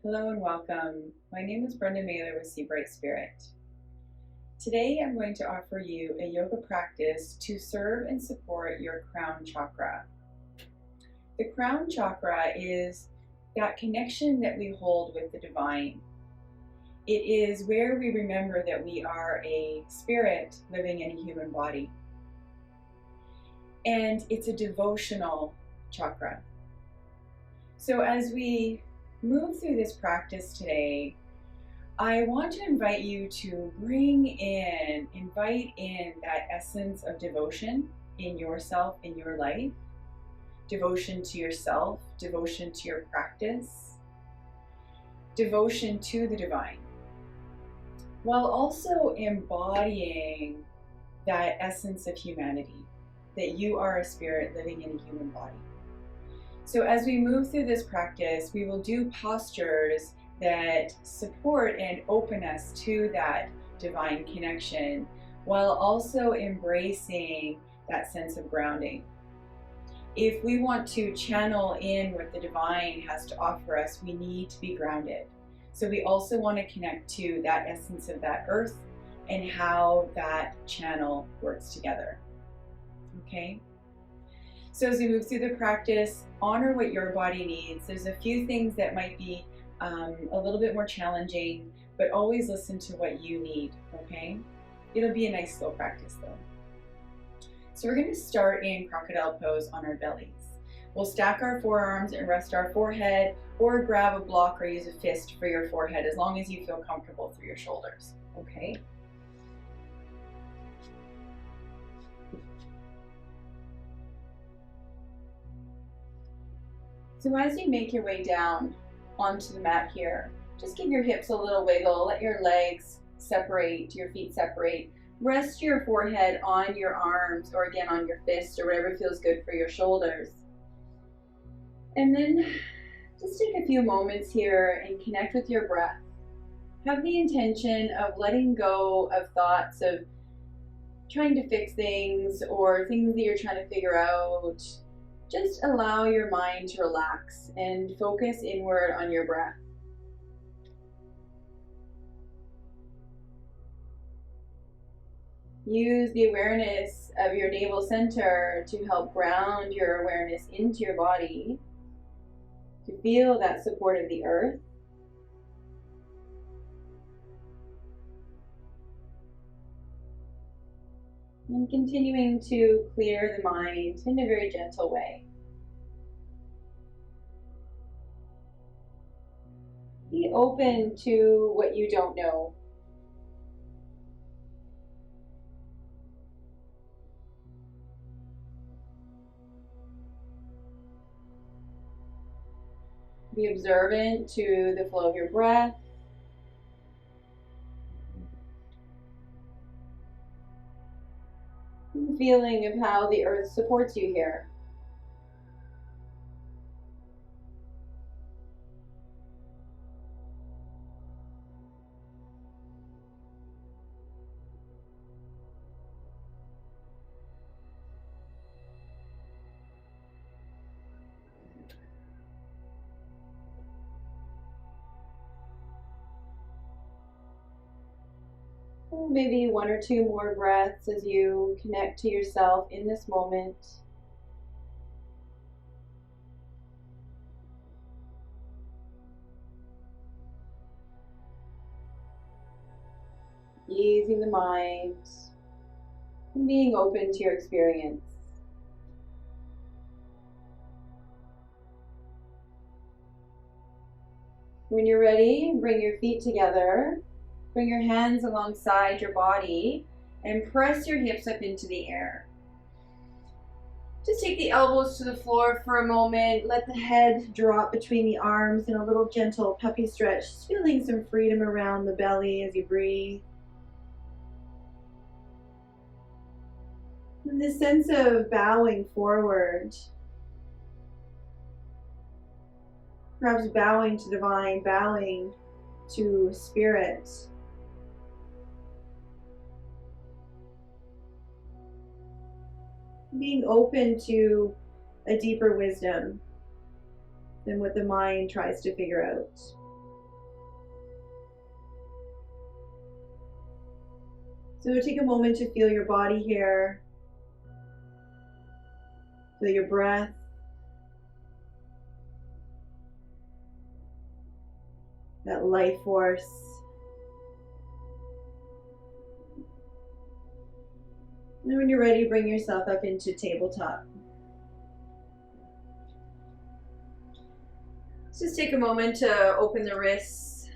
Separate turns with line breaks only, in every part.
Hello and welcome. My name is Brenda with Sea Bright Spirit. Today I'm going to offer you a yoga practice to serve and support your crown chakra. The crown chakra is that connection that we hold with the divine. It is where we remember that we are a spirit living in a human body. And it's a devotional chakra. So as we move through this practice today, I want to invite you to invite in that essence of devotion in yourself, in your life. Devotion to yourself, devotion to your practice, devotion to the divine, while also embodying that essence of humanity, that you are a spirit living in a human body. So as we move through this practice, we will do postures that support and open us to that divine connection, while also embracing that sense of grounding. If we want to channel in what the divine has to offer us, we need to be grounded. So we also want to connect to that essence of that earth and how that channel works together. Okay? So as we move through the practice, honor what your body needs. There's a few things that might be a little bit more challenging, but always listen to what you need, okay? It'll be a nice slow practice though. So we're going to start in crocodile pose on our bellies. We'll stack our forearms and rest our forehead, or grab a block or use a fist for your forehead, as long as you feel comfortable through your shoulders, okay? So as you make your way down onto the mat here, just give your hips a little wiggle, let your legs separate, your feet separate. Rest your forehead on your arms, or again on your fists, or whatever feels good for your shoulders. And then just take a few moments here and connect with your breath. Have the intention of letting go of thoughts of trying to fix things or things that you're trying to figure out. Just allow your mind to relax and focus inward on your breath. Use the awareness of your navel center to help ground your awareness into your body, to feel that support of the earth. And continuing to clear the mind in a very gentle way. Be open to what you don't know. Be observant to the flow of your breath. The feeling of how the earth supports you here. Maybe one or two more breaths as you connect to yourself in this moment. Easing the mind and being open to your experience. When you're ready, bring your feet together. Bring your hands alongside your body and press your hips up into the air. Just take the elbows to the floor for a moment. Let the head drop between the arms in a little gentle puppy stretch. Just feeling some freedom around the belly as you breathe. And this sense of bowing forward. Perhaps bowing to divine, bowing to spirit. Being open to a deeper wisdom than what the mind tries to figure out.
So take a moment to feel your body here. Feel your breath. That life force. And when you're ready, bring yourself up into tabletop. Just take a moment to open the wrists.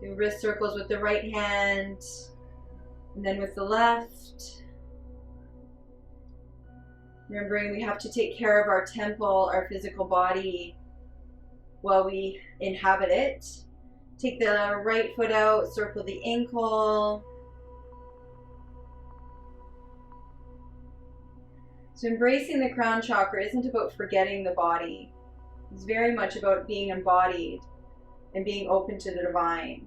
Do wrist circles with the right hand, and then with the left. Remembering we have to take care of our temple, our physical body, while we inhabit it. Take the right foot out, circle the ankle. So embracing the crown chakra isn't about forgetting the body. It's very much about being embodied and being open to the divine.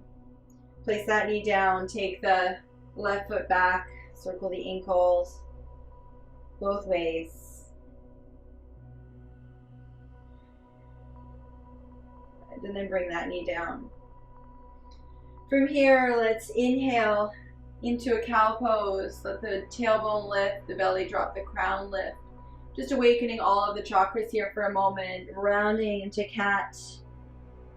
Place that knee down, take the left foot back, circle the ankles both ways. And then bring that knee down. From here, let's inhale into a cow pose. Let the tailbone lift, the belly drop, the crown lift. Just awakening all of the chakras here for a moment. Rounding into cat.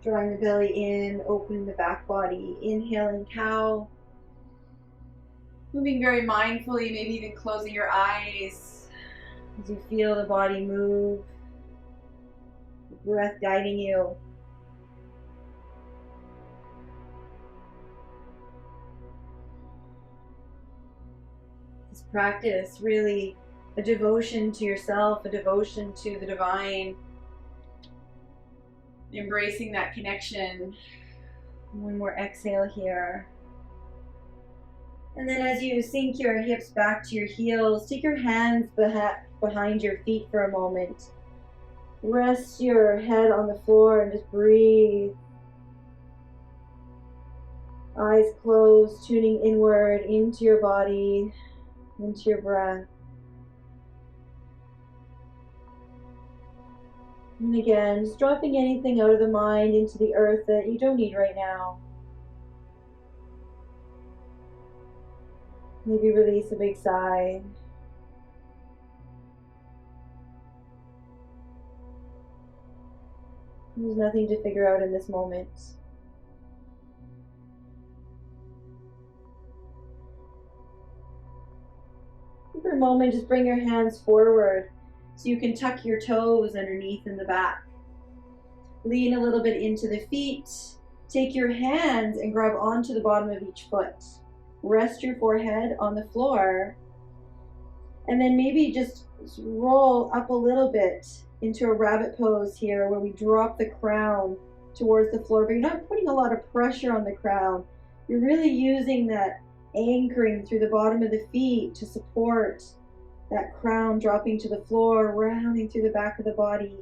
Drawing the belly in, opening the back body. Inhaling cow. Moving very mindfully, maybe even closing your eyes as you feel the body move. The breath guiding you. Practice really a devotion to yourself, a devotion to the divine, embracing that connection. One more exhale here, and then as you sink your hips back to your heels, take your hands behind your feet for a moment. Rest your head on the floor and just breathe. Eyes closed, tuning inward into your body, into your breath. And again, just dropping anything out of the mind into the earth that you don't need right now. Maybe release a big sigh. There's nothing to figure out in this moment. For a moment, just bring your hands forward so you can tuck your toes underneath in the back. Lean a little bit into the feet. Take your hands and grab onto the bottom of each foot. Rest your forehead on the floor. And then maybe just roll up a little bit into a rabbit pose here where we drop the crown towards the floor. But you're not putting a lot of pressure on the crown. You're really using that anchoring through the bottom of the feet to support that crown dropping to the floor, rounding through the back of the body.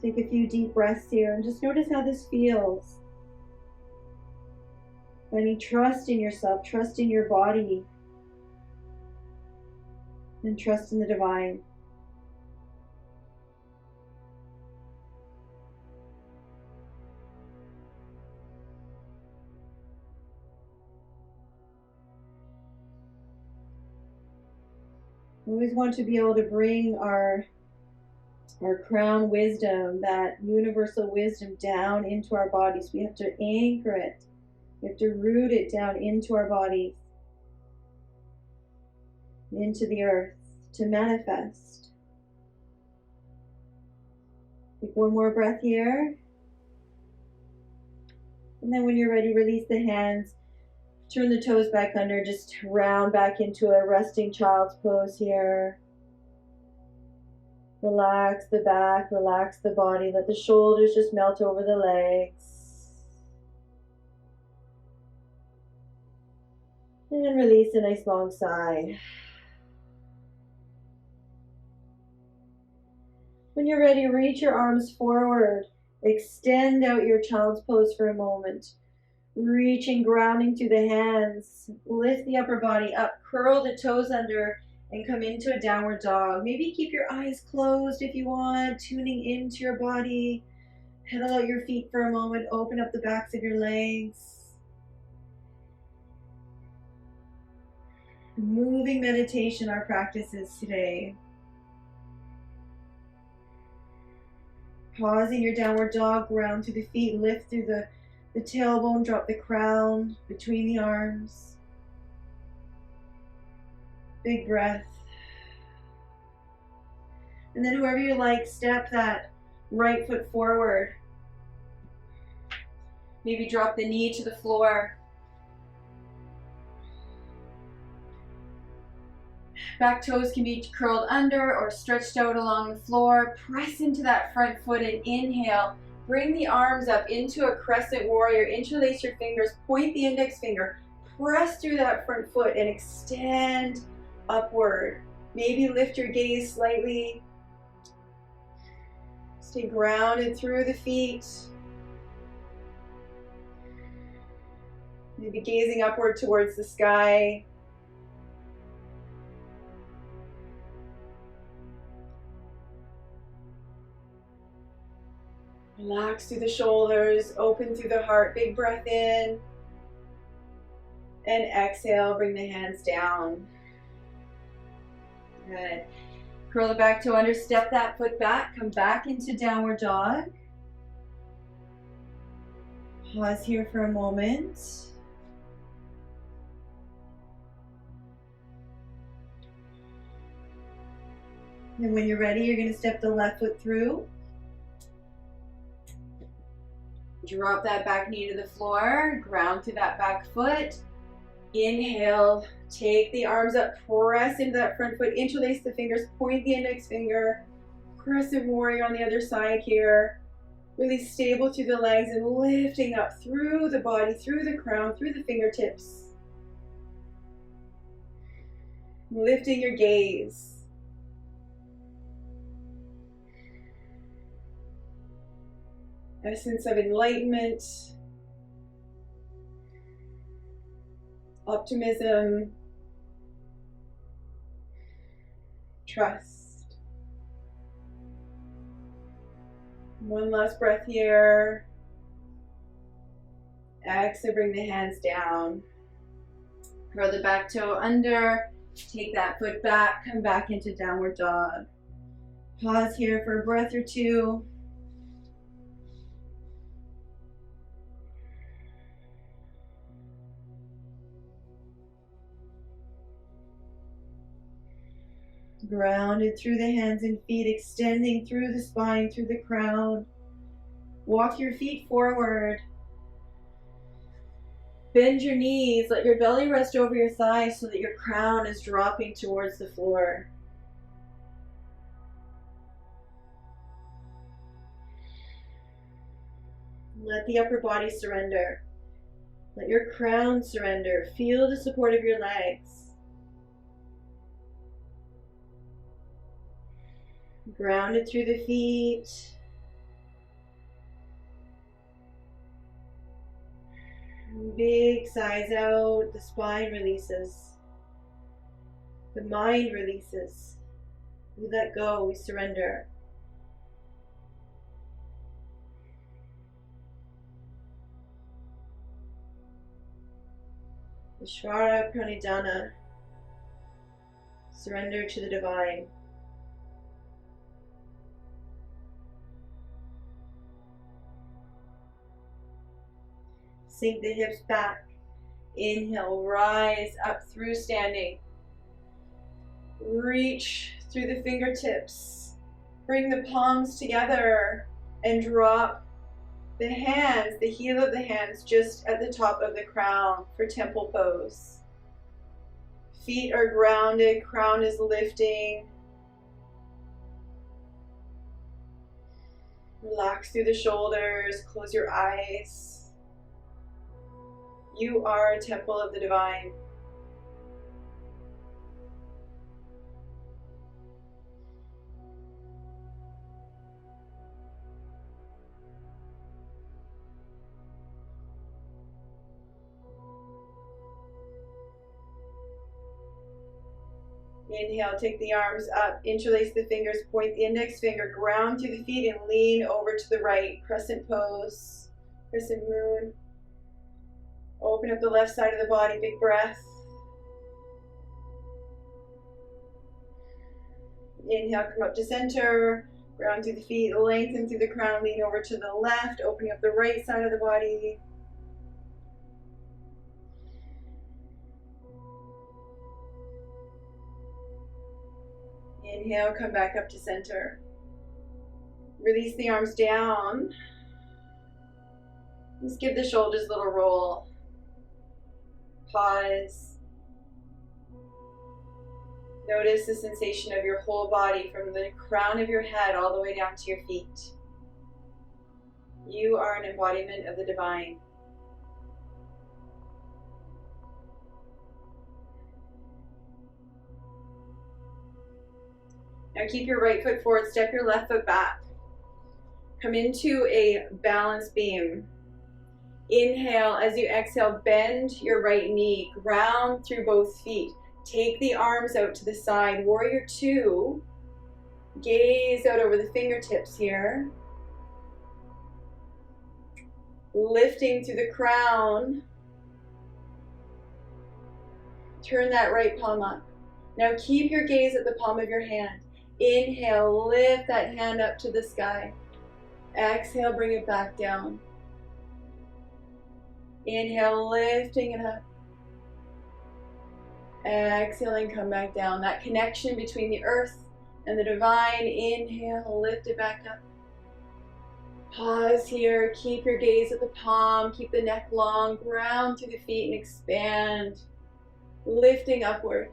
Take a few deep breaths here and just notice how this feels. Finding trust in yourself, trust in your body, and trust in the divine. We always want to be able to bring our crown wisdom, that universal wisdom, down into our bodies. We have to anchor it. We have to root it down into our bodies, into the earth, to manifest. Take one more breath here. And then when you're ready, release the hands. Turn the toes back under, just round back into a resting child's pose here. Relax the back, relax the body, let the shoulders just melt over the legs. And then release a nice long sigh. When you're ready, reach your arms forward. Extend out your child's pose for a moment. Reaching, grounding through the hands. Lift the upper body up, curl the toes under, and come into a downward dog. Maybe keep your eyes closed if you want, tuning into your body. Pedal out your feet for a moment, open up the backs of your legs. moving meditation our practice is today. Pausing your downward dog, ground through the feet, lift through the tailbone, drop the crown between the arms. Big breath. And then whoever you like, step that right foot forward. Maybe drop the knee to the floor. Back toes can be curled under or stretched out along the floor. Press into that front foot and inhale. Bring the arms up into a crescent warrior. Interlace your fingers. Point the index finger. Press through that front foot and extend upward. Maybe lift your gaze slightly. Stay grounded through the feet. Maybe gazing upward towards the sky. Relax through the shoulders, open through the heart. Big breath in. And exhale, bring the hands down. Good. Curl the back toe under, step that foot back, come back into downward dog. Pause here for a moment. And when you're ready, you're going to step the left foot through. Drop that back knee to the floor, ground through that back foot. Inhale, take the arms up, press into that front foot, interlace the fingers, point the index finger, crescent warrior on the other side here. Really stable through the legs and lifting up through the body, through the crown, through the fingertips. Lifting your gaze. Essence of enlightenment, optimism, trust. One last breath here. Exhale, bring the hands down. Curl the back toe under. Take that foot back. Come back into downward dog. Pause here for a breath or two. Grounded through the hands and feet, extending through the spine, through the crown. Walk your feet forward. Bend your knees, let your belly rest over your thighs so that your crown is dropping towards the floor. Let the upper body surrender. Let your crown surrender. Feel the support of your legs. Grounded through the feet. Big sighs out. The spine releases. The mind releases. We let go. We surrender. Vishvara Pranidhana. Surrender to the divine. Sink the hips back. Inhale, rise up through standing. Reach through the fingertips. Bring the palms together and drop the hands, the heel of the hands, just at the top of the crown for temple pose. Feet are grounded, crown is lifting. Relax through the shoulders, close your eyes. You are a temple of the divine. Inhale, take the arms up, interlace the fingers, point the index finger, ground through the feet and lean over to the right. Crescent pose, crescent moon. Open up the left side of the body, big breath. Inhale, come up to center. Ground through the feet, lengthen through the crown, lean over to the left, opening up the right side of the body. Inhale, come back up to center. Release the arms down. Just give the shoulders a little roll. Pause. Notice the sensation of your whole body from the crown of your head all the way down to your feet. You are an embodiment of the divine. Now keep your right foot forward, step your left foot back. Come into a balance beam. Inhale, as you exhale, bend your right knee, ground through both feet. Take the arms out to the side, warrior two. Gaze out over the fingertips here. Lifting through the crown. Turn that right palm up. Now keep your gaze at the palm of your hand. Inhale, lift that hand up to the sky. Exhale, bring it back down. Inhale, lifting it up. Exhaling, come back down. That connection between the earth and the divine. Inhale, lift it back up. Pause here. Keep your gaze at the palm. Keep the neck long. Ground through the feet and expand. Lifting upward.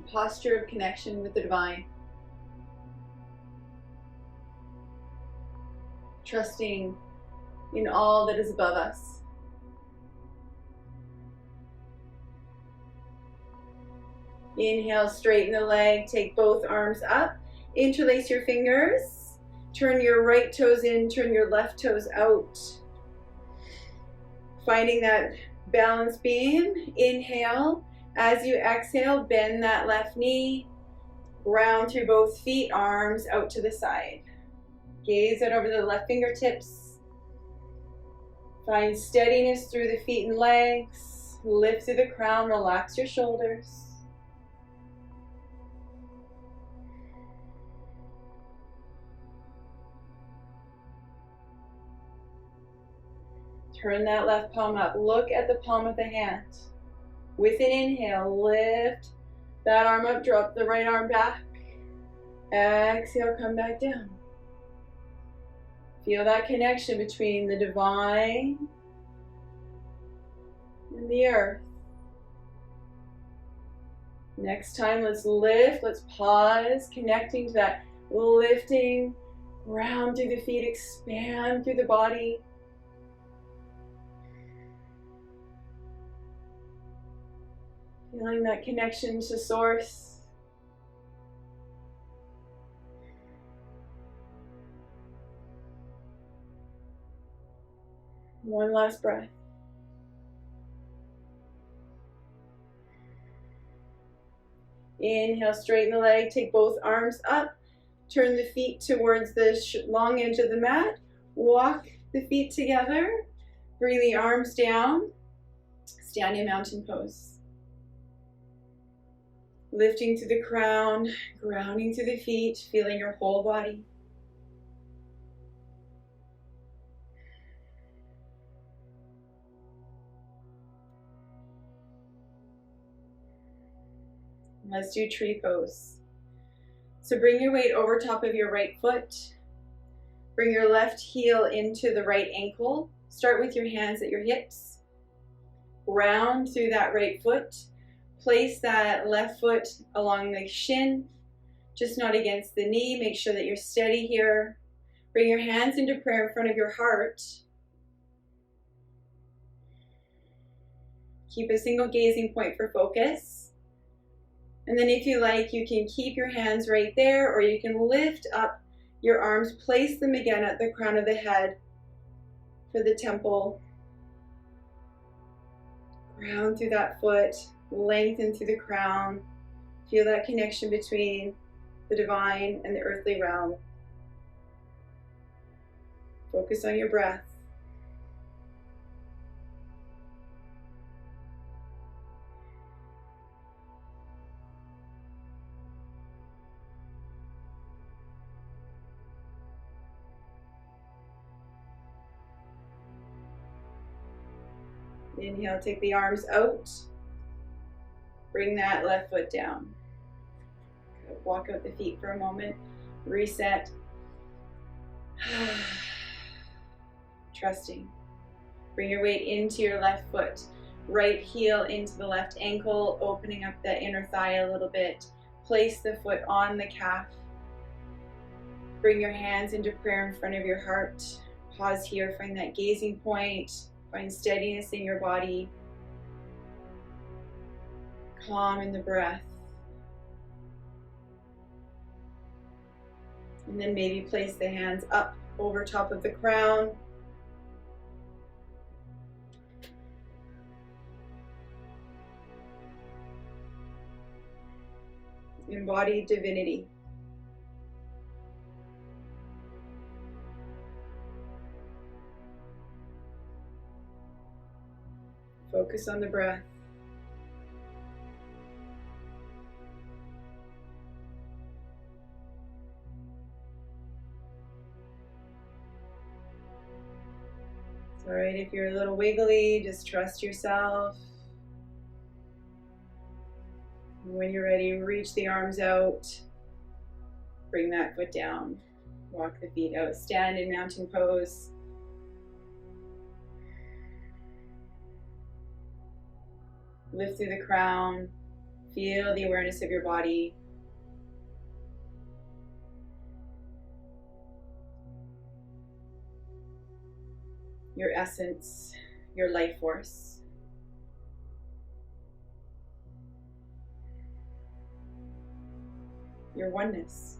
Posture of connection with the divine. Trusting in all that is above us. Inhale, straighten the leg, take both arms up, interlace your fingers, turn your right toes in, turn your left toes out. Finding that balance beam, inhale. As you exhale, bend that left knee, ground through both feet, arms out to the side. Gaze out over the left fingertips. Find steadiness through the feet and legs. Lift through the crown, relax your shoulders. Turn that left palm up. Look at the palm of the hand. With an inhale, lift that arm up, drop the right arm back. Exhale, come back down. Feel that connection between the divine and the earth. Next time, let's lift, let's pause, connecting to that lifting, round through the feet, expand through the body. Feeling that connection to source. One last breath. Inhale, straighten the leg, take both arms up, turn the feet towards the long edge of the mat, walk the feet together, bring the arms down, standing mountain pose. Lifting to the crown, grounding to the feet, feeling your whole body. Let's do tree pose. So bring your weight over top of your right foot. Bring your left heel into the right ankle. Start with your hands at your hips. Round through that right foot. Place that left foot along the shin, just not against the knee. Make sure that you're steady here. Bring your hands into prayer in front of your heart. Keep a single gazing point for focus. And then if you like, you can keep your hands right there, or you can lift up your arms, place them again at the crown of the head for the temple. Ground through that foot. Lengthen through the crown. Feel that connection between the divine and the earthly realm. Focus on your breath.
Inhale, take the arms out. Bring that left foot down. Walk out the feet for a moment. Reset. Trusting. Bring your weight into your left foot. Right heel into the left ankle, opening up the inner thigh a little bit. Place the foot on the calf. Bring your hands into prayer in front of your heart. Pause here, find that gazing point. Find steadiness in your body. Calm in the breath. And then maybe place the hands up over top of the crown. Embody divinity. Focus on the breath. It's all right if you're a little wiggly, just trust yourself. When you're ready, reach the arms out. Bring that foot down. Walk the feet out. Stand in mountain pose. Lift through the crown. Feel the awareness of your body. Your essence, your life force. Your oneness.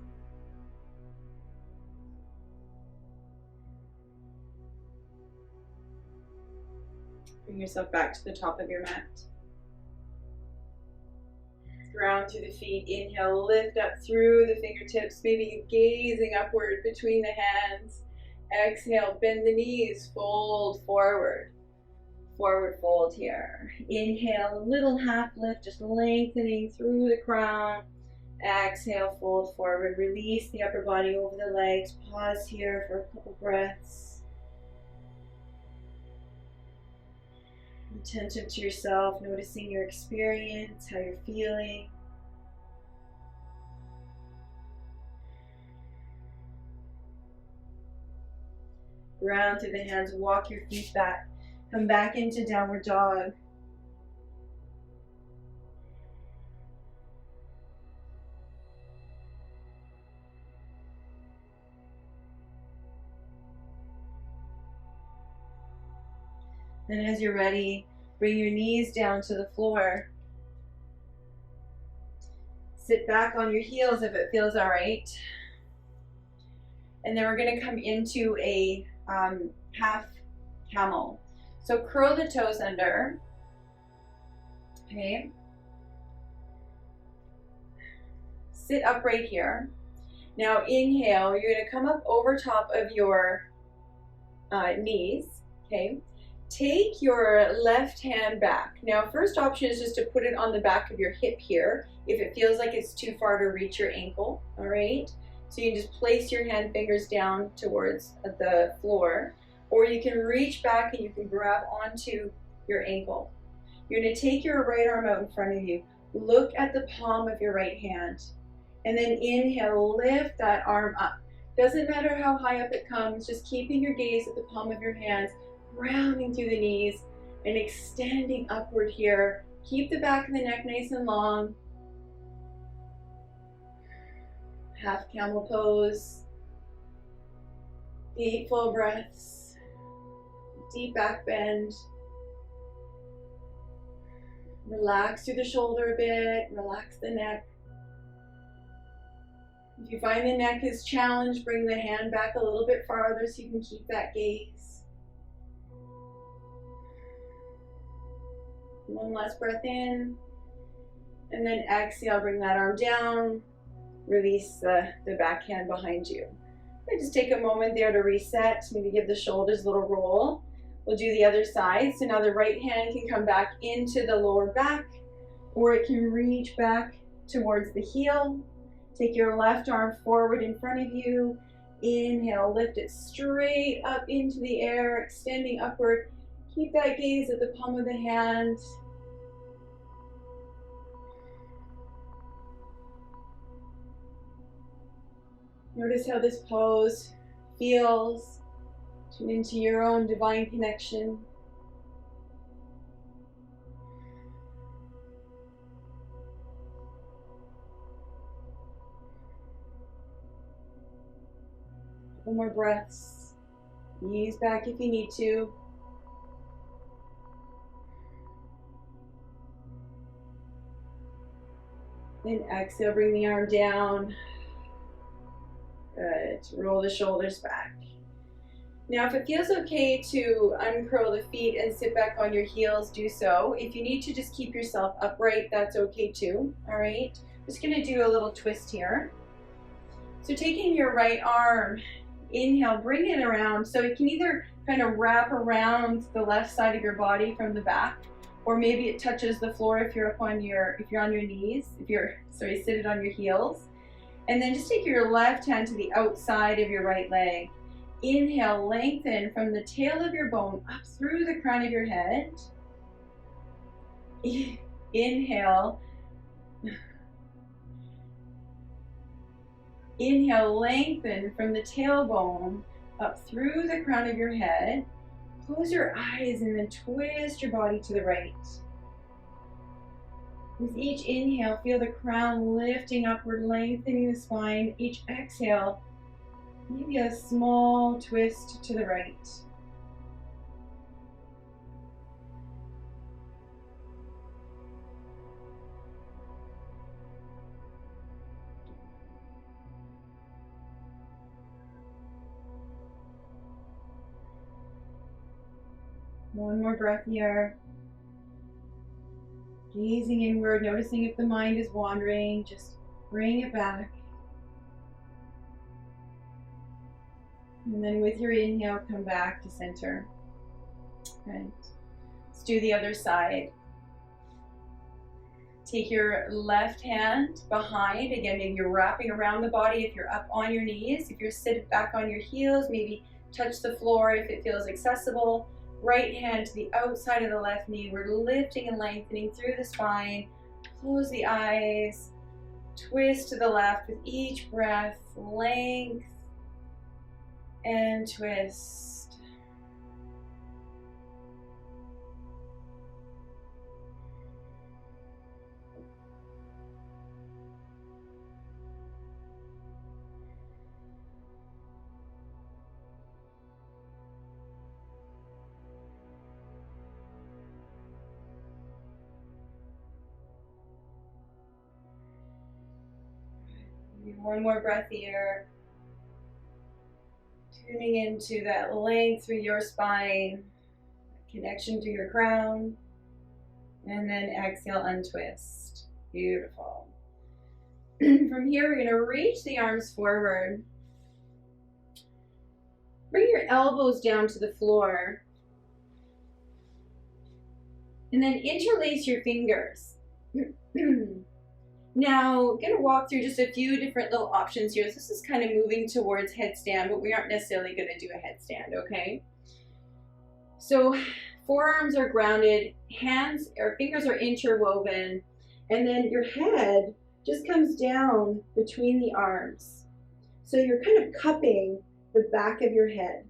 Bring yourself back to the top of your mat. Ground through the feet. Inhale, lift up through the fingertips, maybe gazing upward between the hands. Exhale, bend the knees, fold forward. Forward fold here. Inhale, a little half lift, just lengthening through the crown. Exhale, fold forward. Release the upper body over the legs. Pause here for a couple breaths. Attentive to yourself, noticing your experience, how you're feeling. Ground through the hands, walk your feet back. Come back into downward dog. Then as you're ready, bring your knees down to the floor. Sit back on your heels if it feels all right. And then we're going to come into a half camel. So curl the toes under. Okay. Sit upright here. Now inhale, you're going to come up over top of your knees. Okay. Take your left hand back. Now, first option is just to put it on the back of your hip here, if it feels like it's too far to reach your ankle, all right? So you can just place your hand fingers down towards the floor, or you can reach back and you can grab onto your ankle. You're gonna take your right arm out in front of you. Look at the palm of your right hand, and then inhale, lift that arm up. Doesn't matter how high up it comes, just keeping your gaze at the palm of your hands, rounding through the knees and extending upward here. Keep the back of the neck nice and long. Half camel pose. 8 full breaths. Deep back bend. Relax through the shoulder a bit. Relax the neck. If you find the neck is challenged, bring the hand back a little bit farther so you can keep that gaze. One last breath in, and then exhale, bring that arm down, release the back hand behind you. And just take a moment there to reset, maybe give the shoulders a little roll. We'll do the other side. So now the right hand can come back into the lower back, or it can reach back towards the heel. Take your left arm forward in front of you. Inhale, lift it straight up into the air, extending upward. Keep that gaze at the palm of the hand. Notice how this pose feels. Tune into your own divine connection. Couple more breaths. Ease back if you need to. Then exhale, bring the arm down. Good. Roll the shoulders back. Now, if it feels okay to uncurl the feet and sit back on your heels, do so. If you need to just keep yourself upright, that's okay too. All right. Just going to do a little twist here. So taking your right arm, inhale, bring it around. So it can either kind of wrap around the left side of your body from the back, or maybe it touches the floor if you're on your knees, seated on your heels. And then just take your left hand to the outside of your right leg. Inhale, lengthen from the tail of your bone up through the crown of your head. Inhale. Inhale, lengthen from the tailbone up through the crown of your head. Close your eyes and then twist your body to the right. With each inhale, feel the crown lifting upward, lengthening the spine. Each exhale, maybe a small twist to the right. One more breath here. Gazing inward, noticing if the mind is wandering, just bring it back. And then with your inhale, come back to center. Right. Let's do the other side. Take your left hand behind. Again, maybe you're wrapping around the body if you're up on your knees. If you're sitting back on your heels, maybe touch the floor if it feels accessible. Right hand to the outside of the left knee. We're lifting and lengthening through the spine. Close the eyes. Twist to the left with each breath. Length and twist. One more breath here. Tuning into that length through your spine, connection to your crown, and then exhale, untwist. Beautiful. From here, we're going to reach the arms forward. Bring your elbows down to the floor. And then interlace your fingers. Now, I'm going to walk through just a few different little options here. This is kind of moving towards headstand, but we aren't necessarily going to do a headstand, okay? So, forearms are grounded, hands or fingers are interwoven, and then your head just comes down between the arms. So you're kind of cupping the back of your head.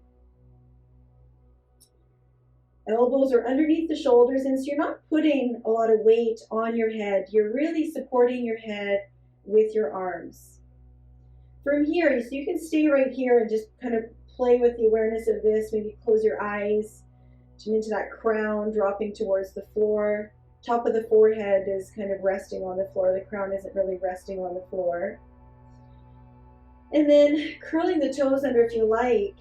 Elbows are underneath the shoulders, and so you're not putting a lot of weight on your head. You're really supporting your head with your arms. From here, so you can stay right here and just kind of play with the awareness of this. Maybe close your eyes, tune into that crown dropping towards the floor. Top of the forehead is kind of resting on the floor. The crown isn't really resting on the floor. And then curling the toes under if you like.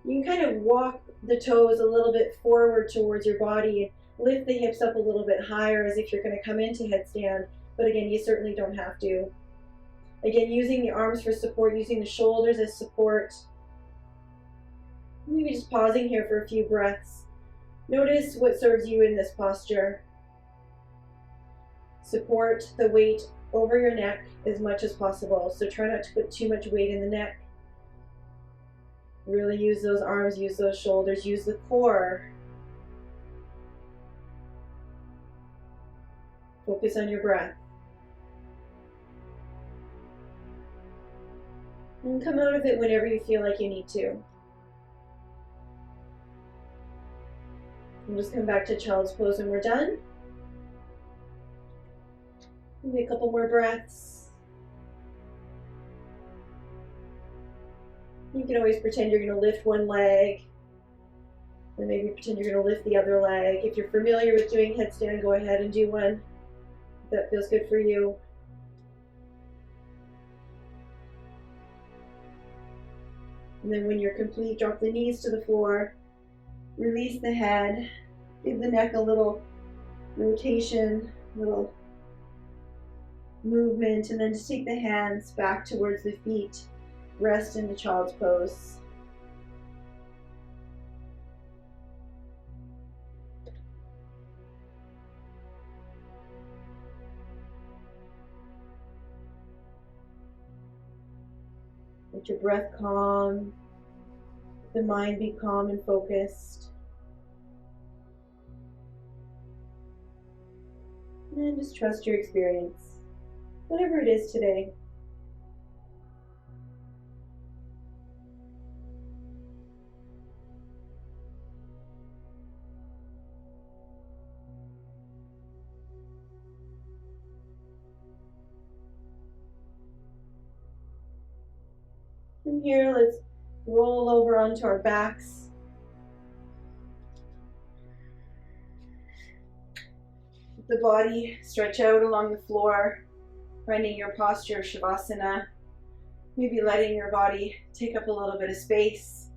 You can kind of walk the toes a little bit forward towards your body and lift the hips up a little bit higher as if you're going to come into headstand. But again, you certainly don't have to. Again, using the arms for support, using the shoulders as support. Maybe just pausing here for a few breaths. Notice what serves you in this posture. Support the weight over your neck as much as possible. So try not to put too much weight in the neck. Really use those arms, use those shoulders, use the core.
Focus on your breath. And come out of it whenever you feel like you need to. And just come back to child's pose when we're done. Maybe a couple more breaths. You can always pretend you're going to lift one leg. Then maybe pretend you're going to lift the other leg. If you're familiar with doing headstand, go ahead and do one. If that feels good for you. And then when you're complete, drop the knees to the floor. Release the head. Give the neck a little rotation, little movement, and then just take the hands back towards the feet. Rest into child's pose. Let your breath calm. Let the mind be calm and focused. And just trust your experience, whatever it is today. From here, let's roll over onto our backs. The body stretch out along the floor, finding your posture of Shavasana. Maybe letting your body take up a little bit of space,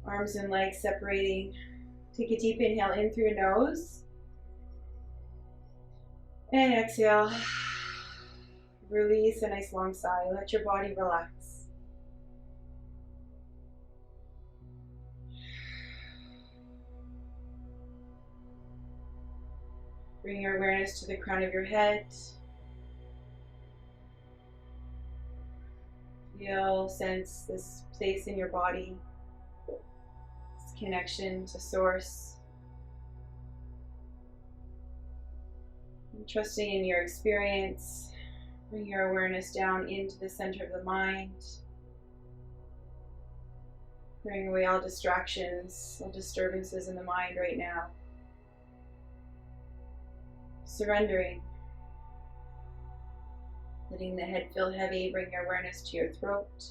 arms and legs separating. Take a deep inhale in through your nose. And exhale. Release a nice long sigh. Let your body relax. Bring your awareness to the crown of your head. Feel, sense this place in your body, this connection to Source. And trusting in your experience, bring your awareness down into the center of the mind. Clearing away all distractions, all disturbances in the mind right now. Surrendering. Letting the head feel heavy, bring your awareness to your throat.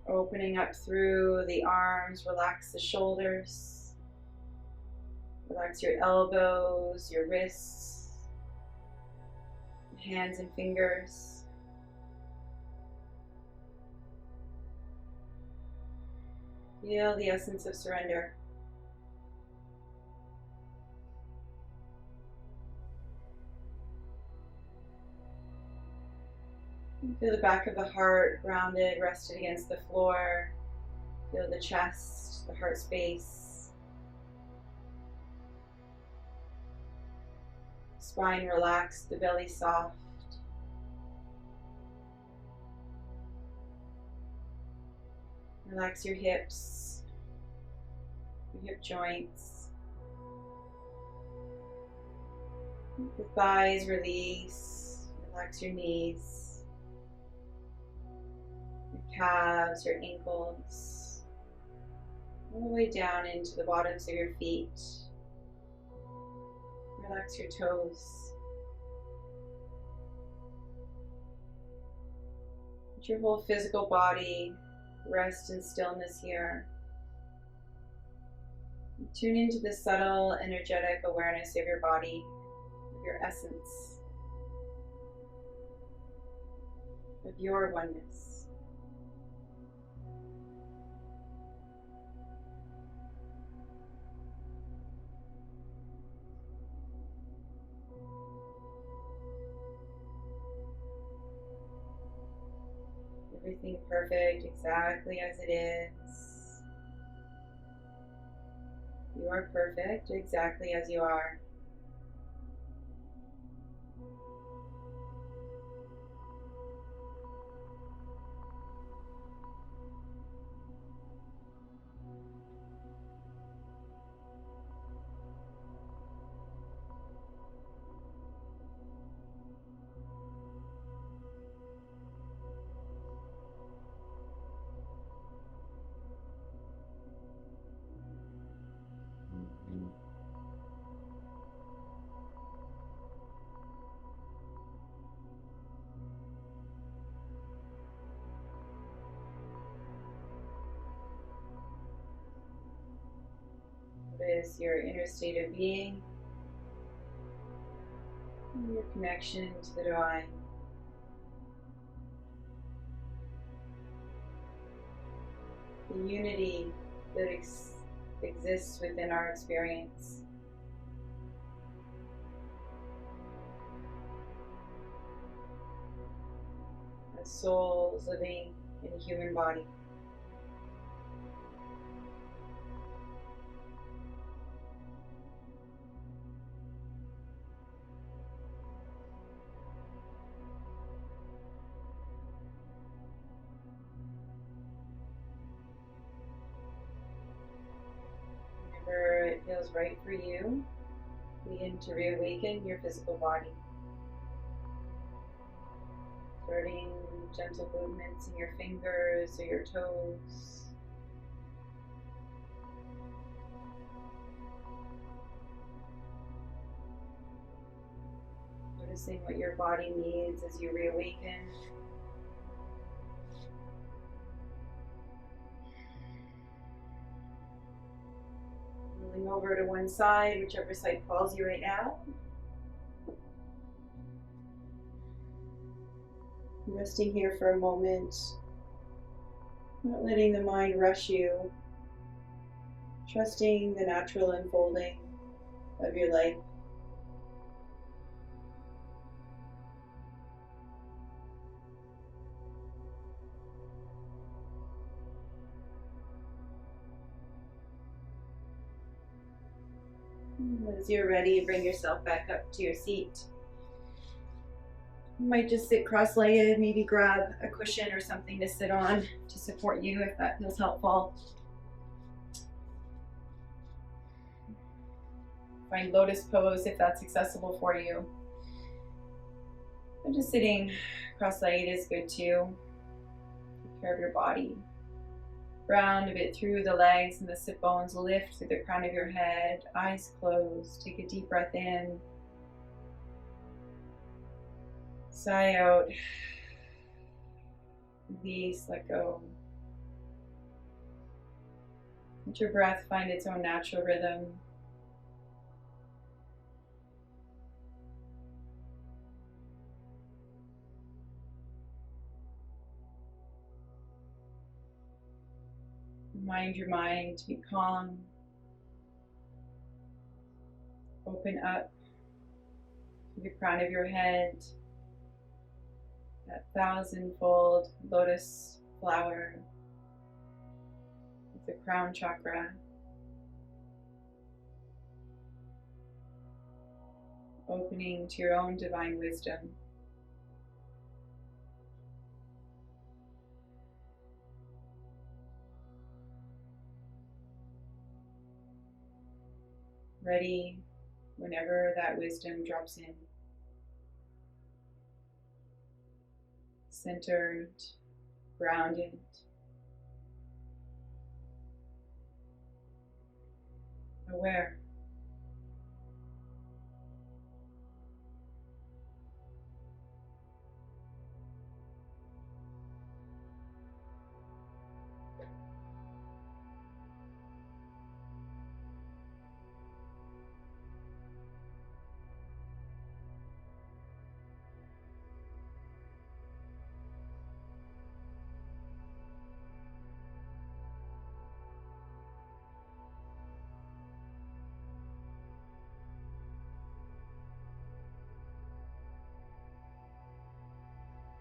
Opening up through the arms, relax the shoulders. Relax your elbows, your wrists, hands and fingers. Feel the essence of surrender. Feel the back of the heart grounded, rested against the floor. Feel the chest, the heart space. Spine relaxed, the belly soft. Relax your hips, your hip joints. The thighs release. Relax your knees. Calves, your ankles, all the way down into the bottoms of your feet. Relax your toes. Let your whole physical body rest in stillness here. Tune into the subtle, energetic awareness of your body, of your essence, of your oneness. Everything perfect, exactly as it is. You are perfect, exactly as you are.
Notice your inner state of being, and your connection to the divine. The unity that exists within our experience. As souls living in a human body. Whenever it feels right for you, begin to reawaken your physical body. Starting gentle movements in your fingers or your toes. Noticing what your body needs as you reawaken. Moving over to one side, whichever side calls you right now. Resting here for a moment, not letting the mind rush you, trusting the natural unfolding of your life. As you're ready, bring yourself back up to your seat. You might just sit cross-legged, maybe grab a cushion or something to sit on to support you if that feels helpful. Find lotus pose if that's accessible for you. But just sitting cross-legged is good too. Take care of your body. Round a bit through the legs and the sit bones, lift through the crown of your head, eyes closed. Take a deep breath in. Sigh out. Release, let go. Let your breath find its own natural rhythm. Remind your mind to be calm. Open up to the crown of your head. That 1,000-fold lotus flower with the Crown Chakra. Opening to your own divine wisdom. Ready whenever that wisdom drops in. Centered, grounded. Aware.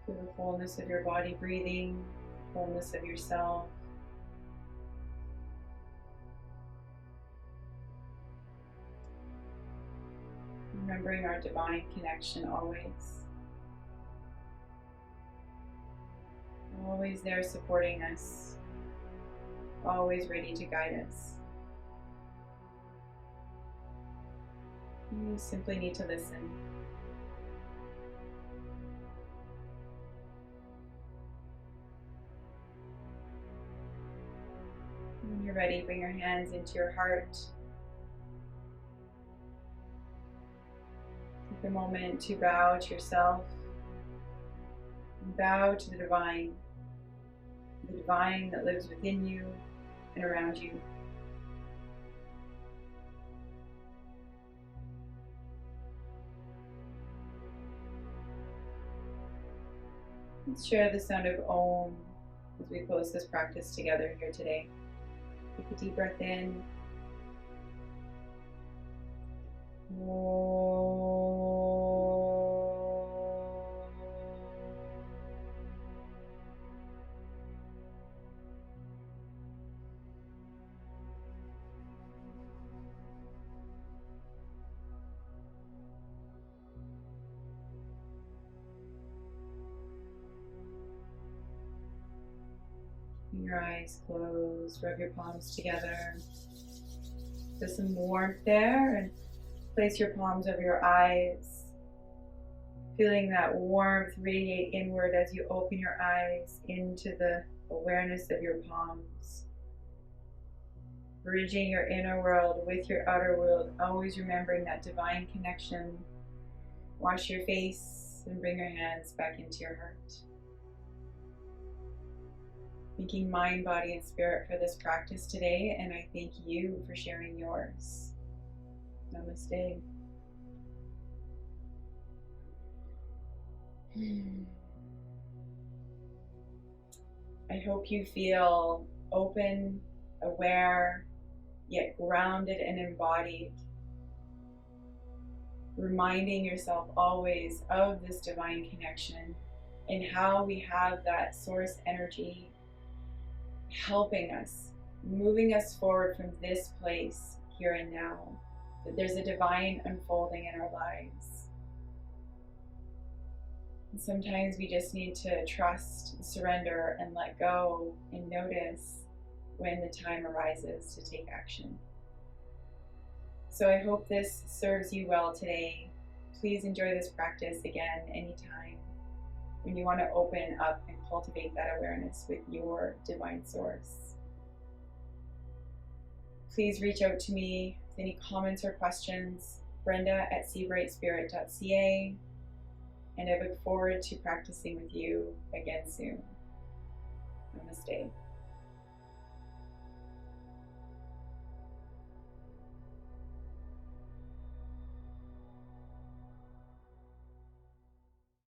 Feel the fullness of your body breathing, fullness of yourself. Remembering our divine connection always. Always there supporting us. Always ready to guide us. You simply need to listen. When you're ready, bring your hands into your heart. Take a moment to bow to yourself. And bow to the divine that lives within you and around you. Let's share the sound of Om as we close this practice together here today. Take a deep breath in. Your eyes closed, rub your palms together. There's some warmth there, and place your palms over your eyes, feeling that warmth radiate inward as you open your eyes into the awareness of your palms. Bridging your inner world with your outer world, always remembering that divine connection. Wash your face and bring your hands back into your heart. Thanking mind, body, and spirit for this practice today, and I thank you for sharing yours. Namaste. I hope you feel open, aware, yet grounded and embodied. Reminding yourself always of this divine connection and how we have that source energy helping us, moving us forward from this place here and now. That there's a divine unfolding in our lives. And sometimes we just need to trust, surrender, and let go and notice when the time arises to take action. So I hope this serves you well today. Please enjoy this practice again anytime when you want to open up and cultivate that awareness with your divine source. Please reach out to me with any comments or questions, brenda@seabrightspirit.ca, and I look forward to practicing with you again soon. Namaste.